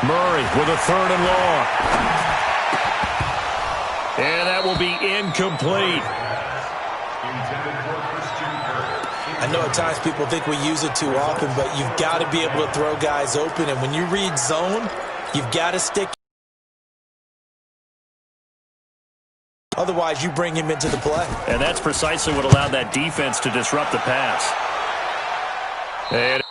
Murray with a 3rd and long. And that will be incomplete. I know at times people think we use it too often, but you've got to be able to throw guys open. And when you read zone, you've got to stick. Otherwise, you bring him into the play. And that's precisely what allowed that defense to disrupt the pass. And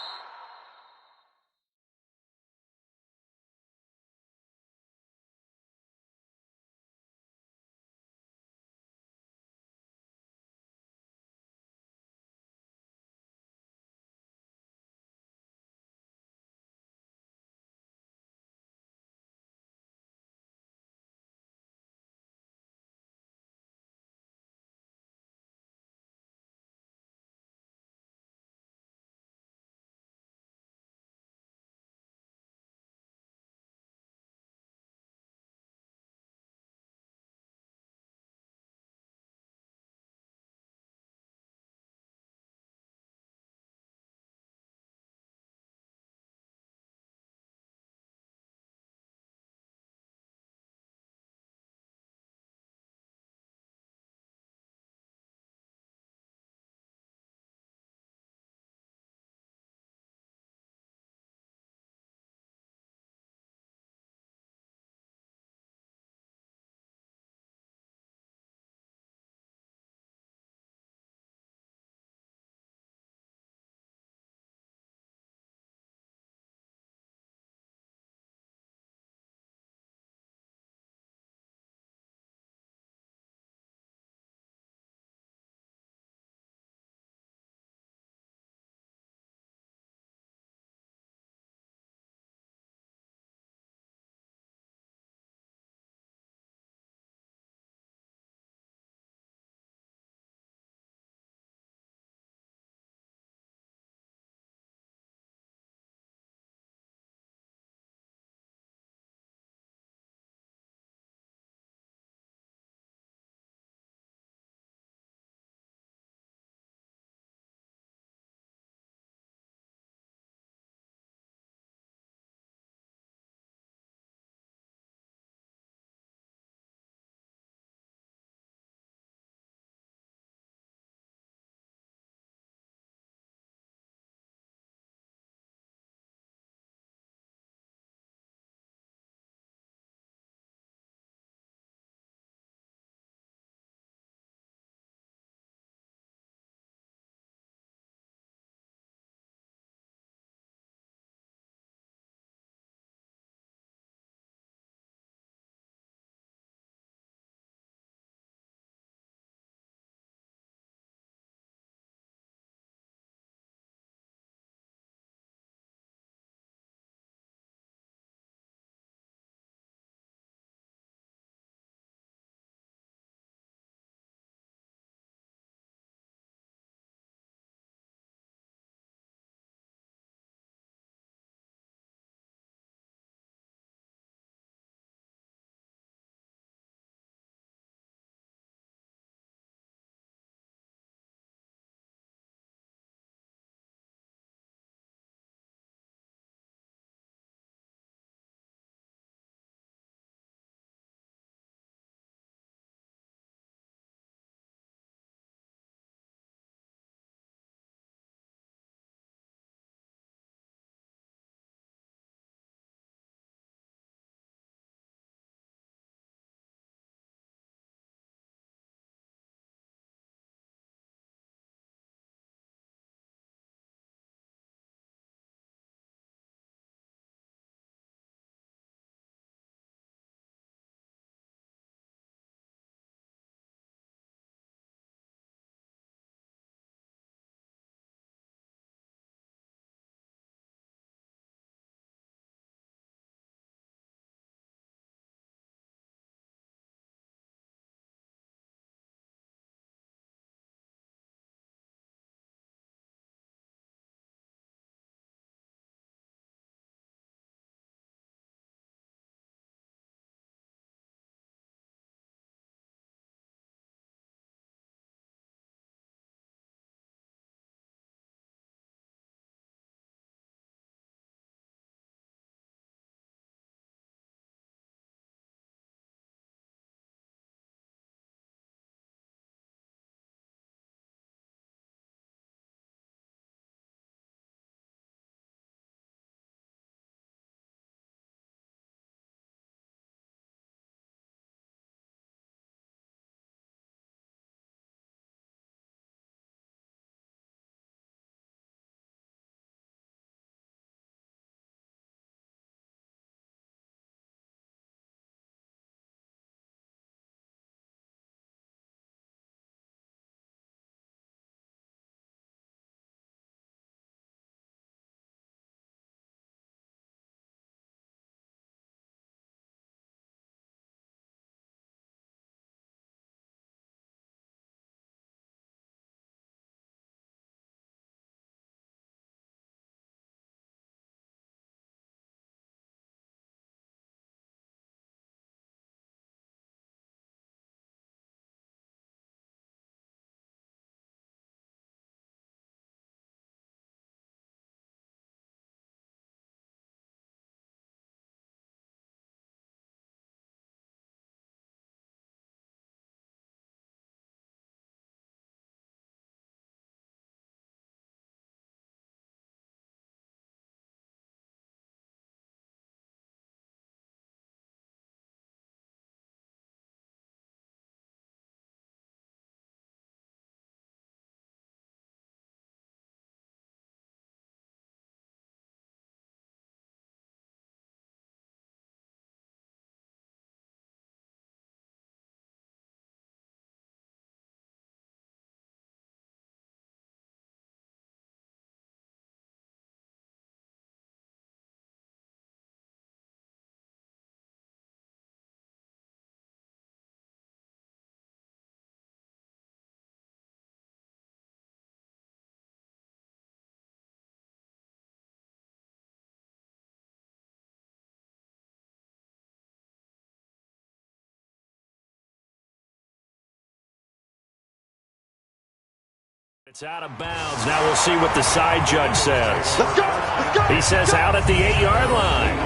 It's out of bounds. Now we'll see what the side judge says. Let's go. Let's go. He says out at the 8-yard line.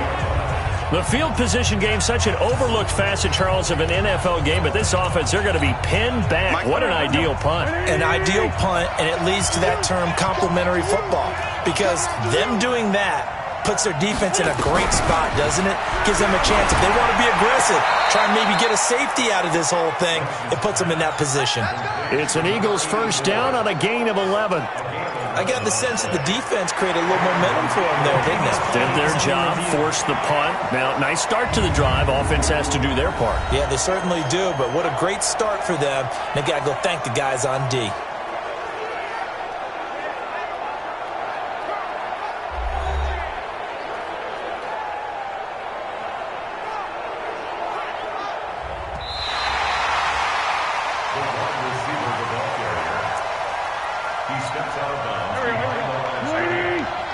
The field position game, such an overlooked facet, Charles, of an NFL game, but this offense, they're going to be pinned back. What an ideal punt. An ideal punt, and it leads to that term complementary football, because them doing that puts their defense in a great spot, doesn't it? Gives them a chance. If they want to be aggressive, try and maybe get a safety out of this whole thing, it puts them in that position. It's an Eagles first down on a gain of 11. I got the sense that the defense created a little momentum for them there, didn't it? Did their job, forced the punt. Now, nice start to the drive. Offense has to do their part. Yeah, they certainly do, but what a great start for them. They got to go thank the guys on D.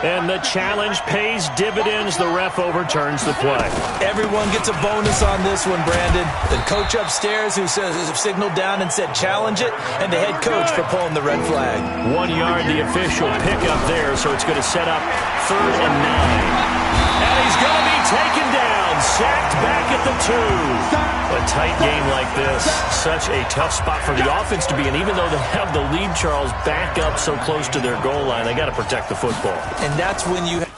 And the challenge pays dividends. The ref overturns the play. Everyone gets a bonus on this one, Brandon. The coach upstairs who signaled down and said challenge it, and the head coach for pulling the red flag. 1 yard, the official pickup there, so it's going to set up 3rd and 9. And he's going to be taken down, sacked back at the 2. A tight game like this, such a tough spot for the offense to be in. Even though they have the lead, Charles, back up so close to their goal line, they got to protect the football. And that's when you have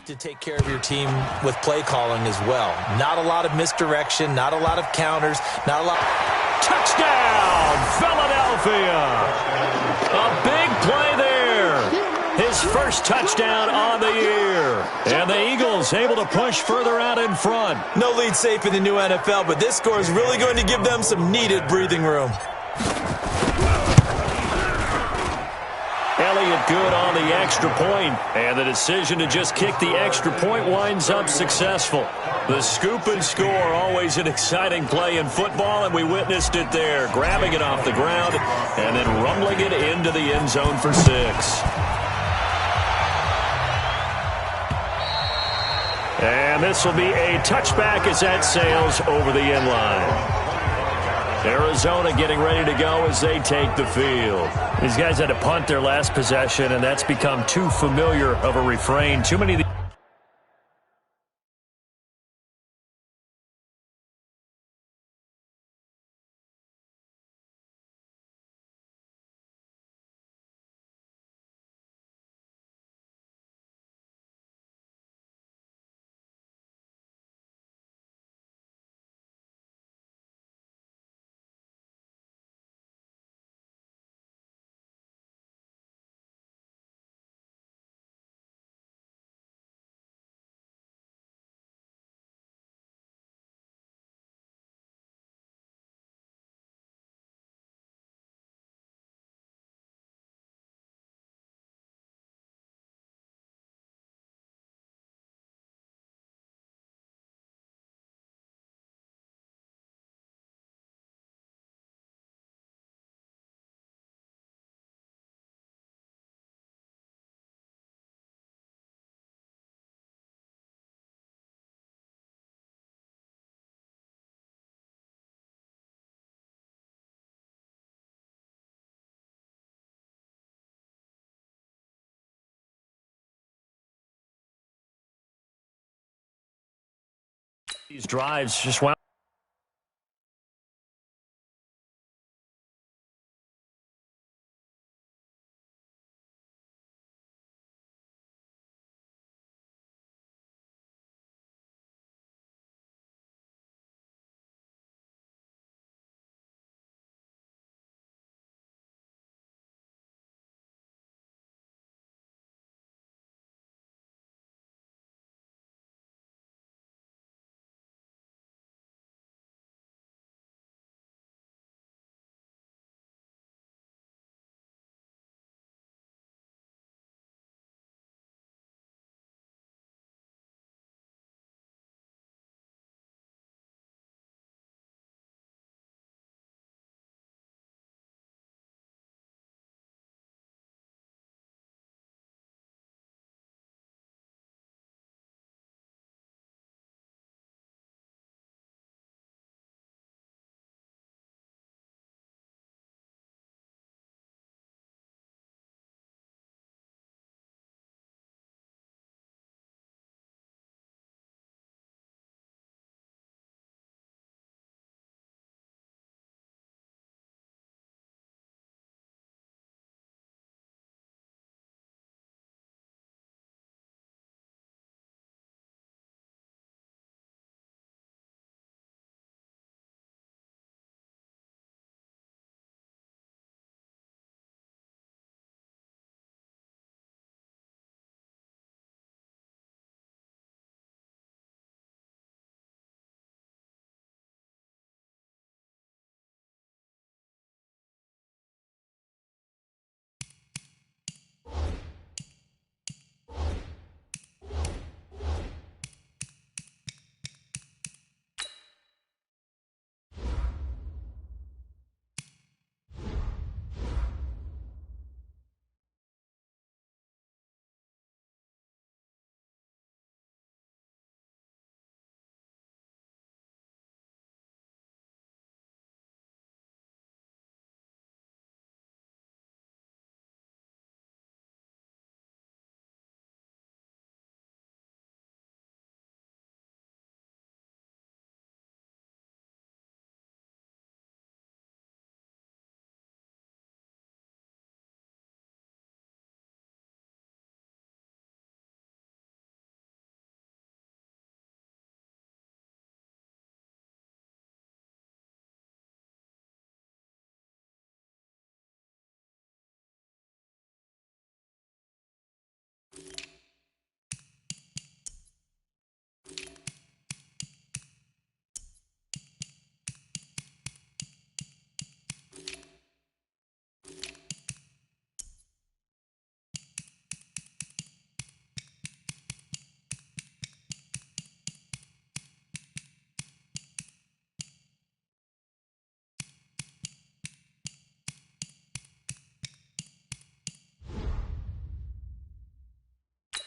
to take care of your team with play calling as well. Not a lot of misdirection, not a lot of counters, not a lot. Touchdown, Philadelphia! A big play there. His first touchdown on the year. And the Eagles able to push further out in front. No lead safe in the new NFL, but this score is really going to give them some needed breathing room. Elliott good on the extra point, and the decision to just kick the extra point winds up successful. The scoop and score, always an exciting play in football, and we witnessed it there, grabbing it off the ground and then rumbling it into the end zone for 6. And this will be a touchback as that sails over the end line. Arizona getting ready to go as they take the field. These guys had to punt their last possession, and that's become too familiar of a refrain. Too many of the These drives just wound.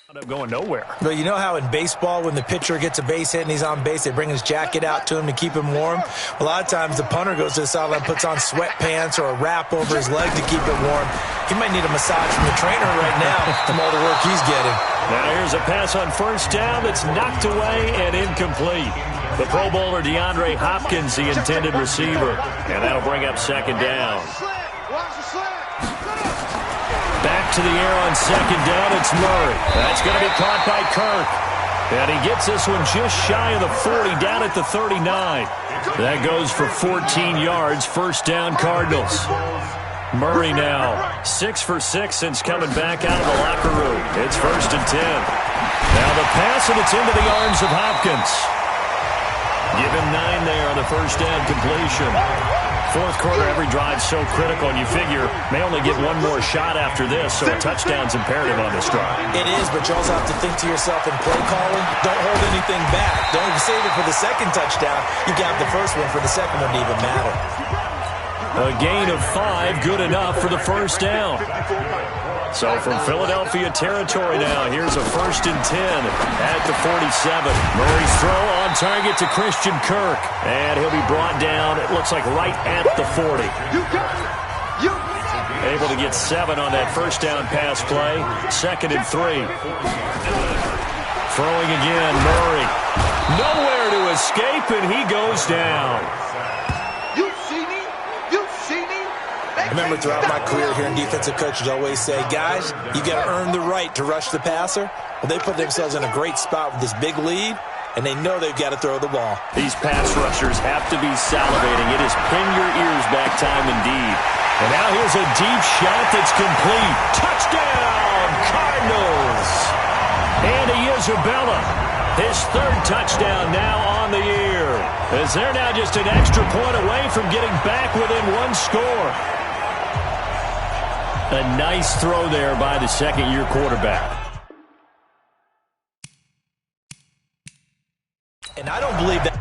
Up going nowhere. But you know how in baseball, when the pitcher gets a base hit and he's on base, they bring his jacket out to him to keep him warm? A lot of times the punter goes to the sideline, puts on sweatpants or a wrap over his leg to keep it warm. He might need a massage from the trainer right now from all the work he's getting. Now here's a pass on first down that's knocked away and incomplete. The Pro Bowler DeAndre Hopkins, the intended receiver. And that'll bring up second down. Back to the air on second down, it's Murray. That's going to be caught by Kirk. And he gets this one just shy of the 40, down at the 39. That goes for 14 yards, first down Cardinals. Murray now 6 for 6 since coming back out of the locker room. It's 1st and 10. Now the pass, and it's into the arms of Hopkins. Give him 9 there on the first down completion. Fourth quarter, every drive so critical, and you figure may only get one more shot after this, so a touchdown's imperative on this drive. It is, but you also have to think to yourself in play calling, don't hold anything back. Don't save it for the second touchdown. You got the first one for the second one to even matter. A gain of 5, good enough for the first down. So from Philadelphia territory now, here's a 1st and 10 at the 47. Murray's throw on target to Christian Kirk. And he'll be brought down, it looks like right at the 40. Able to get 7 on that first down pass play. 2nd and 3. Throwing again, Murray. Nowhere to escape, and he goes down. You see me? You see me? I remember throughout my career hearing defensive coaches always say, guys, you got to earn the right to rush the passer. Well, they put themselves in a great spot with this big lead, and they know they've got to throw the ball. These pass rushers have to be salivating. It is pin your ears back time indeed. And now here's a deep shot that's complete. Touchdown, Cardinals. Andy Isabella, his third touchdown now on the year. As they're now just an extra point away from getting back within one score. A nice throw there by the second-year quarterback. And I don't believe that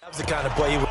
was the kind of play he would.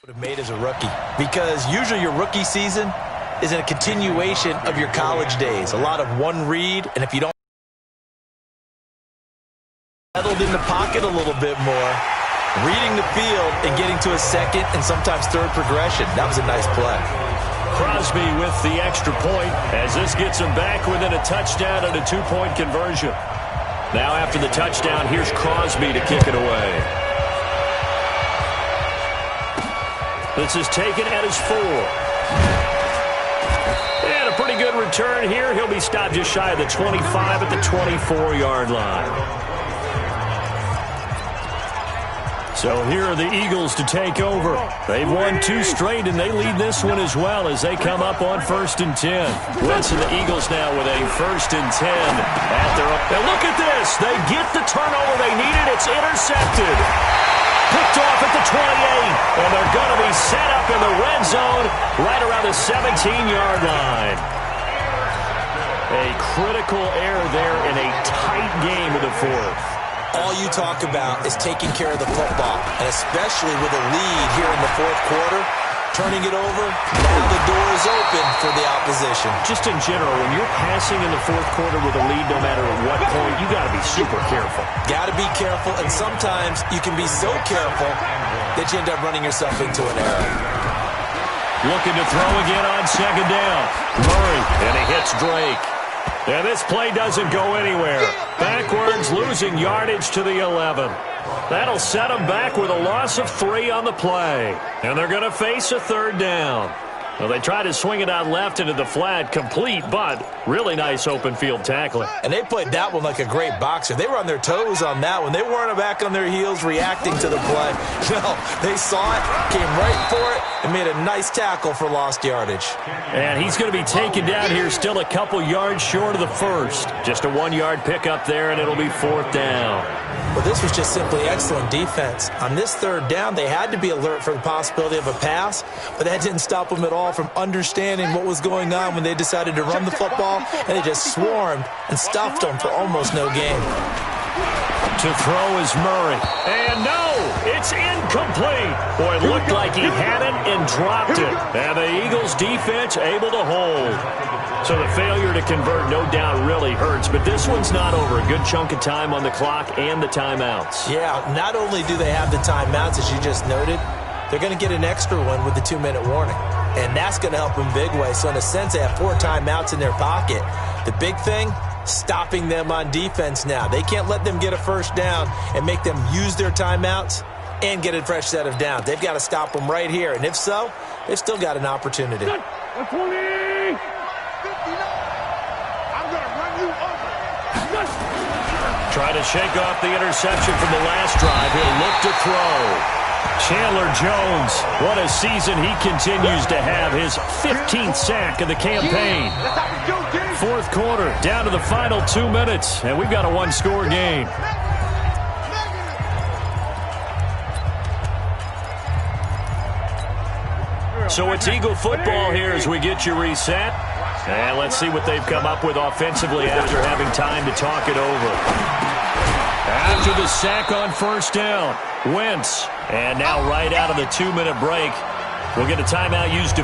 Have made as a rookie, because usually your rookie season is in a continuation of your college days. A lot of one read, and if you don't settled in the pocket a little bit more, reading the field and getting to a second and sometimes third progression, that was a nice play. Crosby with the extra point as this gets him back within a touchdown and a two-point conversion. Now after the touchdown, here's Crosby to kick it away. This is taken at his 4. And a pretty good return here. He'll be stopped just shy of the 25 at the 24-yard line. So here are the Eagles to take over. They've won 2 straight, and they lead this one as well as they come up on 1st and 10. Wentz and the Eagles now with a 1st and 10 at their own. Now look at this. They get the turnover they needed. It's intercepted. Picked off at the 28, and they're going to be set up in the red zone right around the 17-yard line. A critical error there in a tight game of the 4th. All you talk about is taking care of the football, and especially with a lead here in the 4th quarter, turning it over, now the door is open for the opposition. Just in general, when you're passing in the 4th quarter with a lead, no matter at what point, you got to be super careful. Got to be careful, and sometimes you can be so careful that you end up running yourself into an error. Looking to throw again on 2nd down. Murray, and he hits Drake. And this play doesn't go anywhere. Backwards, losing yardage to the 11. That'll set them back with a loss of 3 on the play. And they're going to face a 3rd down. Well, they try to swing it out left into the flat, complete, but really nice open field tackling. And they played that one like a great boxer. They were on their toes on that one. They weren't back on their heels reacting to the play. No, they saw it, came right for it, and made a nice tackle for lost yardage. And he's going to be taken down here still a couple yards short of the 1st. Just a 1-yard pickup there, and it'll be 4th down. Well, this was just simply excellent defense. On this third down, they had to be alert for the possibility of a pass, but that didn't stop them at all from understanding what was going on when they decided to run the football, and they just swarmed and stuffed them for almost no gain. To throw is Murray. And no, it's incomplete. Boy, it looked like he had it and dropped it. And the Eagles' defense able to hold. So the failure to convert no doubt really hurts, but this one's not over. A good chunk of time on the clock and the timeouts. Yeah, not only do they have the timeouts, as you just noted, they're going to get an extra one with the 2-minute warning. And that's going to help them big way. So in a sense, they have 4 timeouts in their pocket. The big thing, stopping them on defense now. They can't let them get a first down and make them use their timeouts and get a fresh set of downs. They've got to stop them right here. And if so, they've still got an opportunity. Try to shake off the interception from the last drive. He'll look to throw. Chandler Jones, what a season he continues to have. His 15th sack of the campaign. Fourth quarter, down to the final 2 minutes, and we've got a one-score game. So it's Eagle football here as we get you reset. And let's see what they've come up with offensively after having time to talk it over. After the sack on first down, Wentz. And now right out of the 2-minute break, we'll get a timeout used to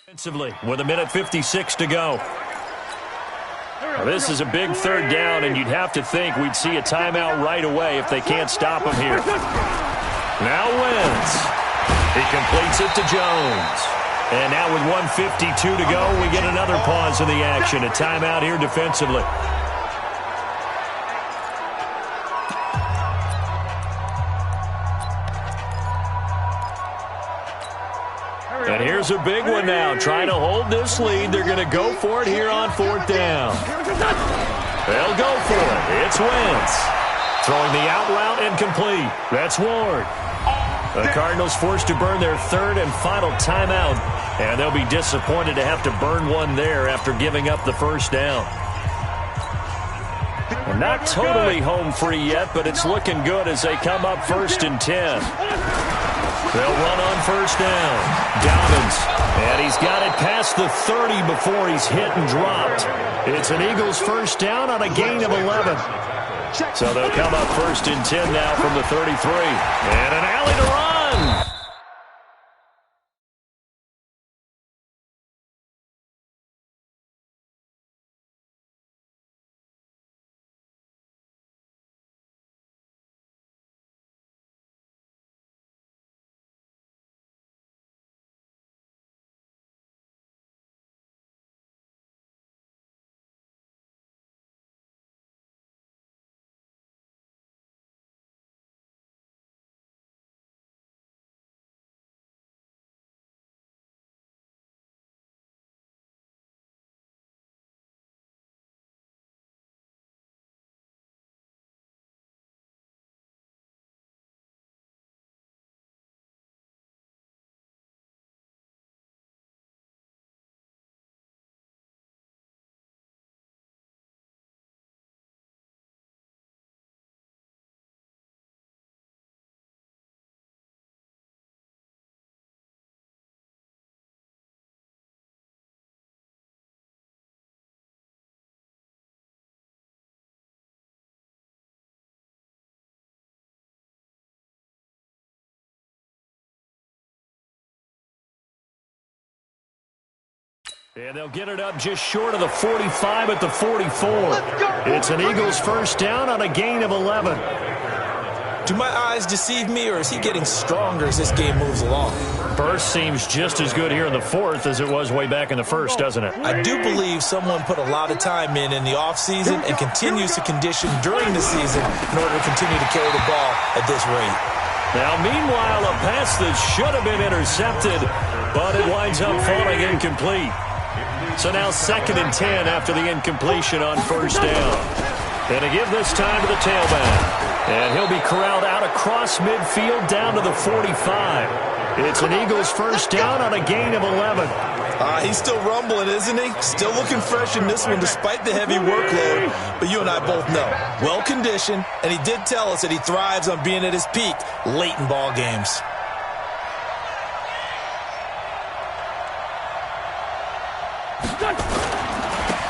Defensively, with 1:56 to go. Now, this is a big third down, and you'd have to think we'd see a timeout right away if they can't stop him here. Now Wentz. He completes it to Jones. And now with 1:52 to go, we get another pause in the action. A timeout here defensively. And here's a big one now. Trying to hold this lead. They're going to go for it here on 4th down. They'll go for it. It's Wentz. Throwing the out route incomplete. That's Ward. The Cardinals forced to burn their third and final timeout. And they'll be disappointed to have to burn one there after giving up the first down. And not totally home free yet, but it's looking good as they come up 1st and 10. They'll run on 1st down. Dobbins. And he's got it past the 30 before he's hit and dropped. It's an Eagles 1st down on a gain of 11. So they'll come up 1st and 10 now from the 33. And an alley to run. And they'll get it up just short of the 45 at the 44. It's an Eagles 1st down on a gain of 11. Do my eyes deceive me, or is he getting stronger as this game moves along? Burst seems just as good here in the 4th as it was way back in the 1st, doesn't it? I do believe someone put a lot of time in the offseason and continues to condition during the season in order to continue to carry the ball at this rate. Now, meanwhile, a pass that should have been intercepted, but it winds up falling incomplete. So now 2nd and 10 after the incompletion on 1st down. And to give this time to the tailback. And he'll be corralled out across midfield down to the 45. It's an Eagles 1st down on a gain of 11. He's still rumbling, isn't he? Still looking fresh in this one despite the heavy workload. But you and I both know, well-conditioned, and he did tell us that he thrives on being at his peak late in ball games.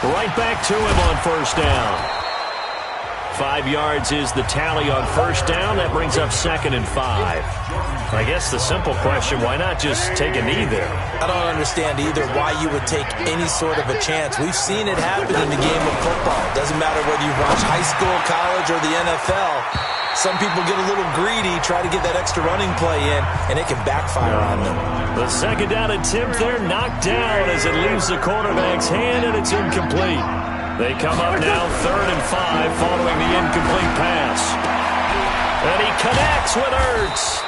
Right back to him on 1st down. 5 yards is the tally on 1st down. That brings up 2nd and 5. I guess the simple question, why not just take a knee there? I don't understand either why you would take any sort of a chance. We've seen it happen in the game of football. It doesn't matter whether you watch high school, college, or the NFL. Some people get a little greedy, try to get that extra running play in, and it can backfire on them. The 2nd down attempt there knocked down as it leaves the quarterback's hand, and it's incomplete. They come up now 3rd and 5 following the incomplete pass. And he connects with Ertz.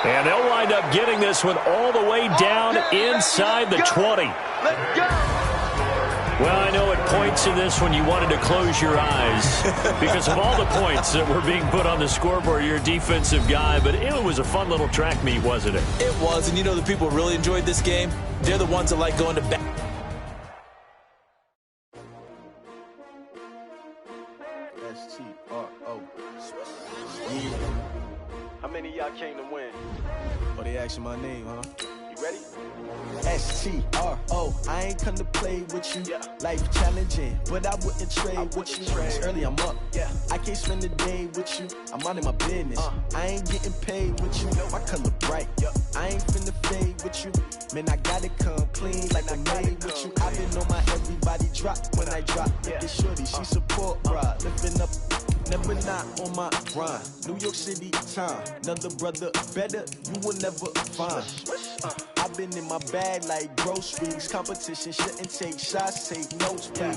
And they'll wind up getting this one all the way down inside the 20. Let's go. Well, I know at points in this when you wanted to close your eyes because of all the points that were being put on the scoreboard. You're a defensive guy, but it was a fun little track meet, wasn't it? It was, and you know the people who really enjoyed this game? They're the ones that like going to bed. S-T-R-O. How many of y'all came to win? Oh, they asking my name, huh? You ready? STRO, I ain't come to play with you. Life challenging, but I wouldn't trade with you. It's early, I'm up. I can't spend the day with you. I'm out of my business. I ain't getting paid with you. My color bright. I ain't finna fade with you. Man, I gotta come clean like I made with you. I been on my everybody drop when I drop. Look at shorty, she support ride. Living up, never not on my grind. New York City time, another brother better you will never find. I've been in my bag like groceries. Competition shouldn't take shots, take notes, please.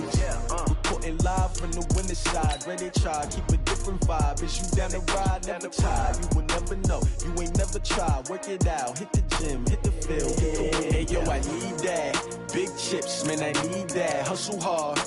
Reporting live from the winter side. Ready to try, keep a different vibe. Is you down the ride, never tired. You will never know, you ain't never tried. Work it out, hit the gym, hit the field, hit the wind. Hey yo, I need that. Big chips, man, I need that. Hustle hard,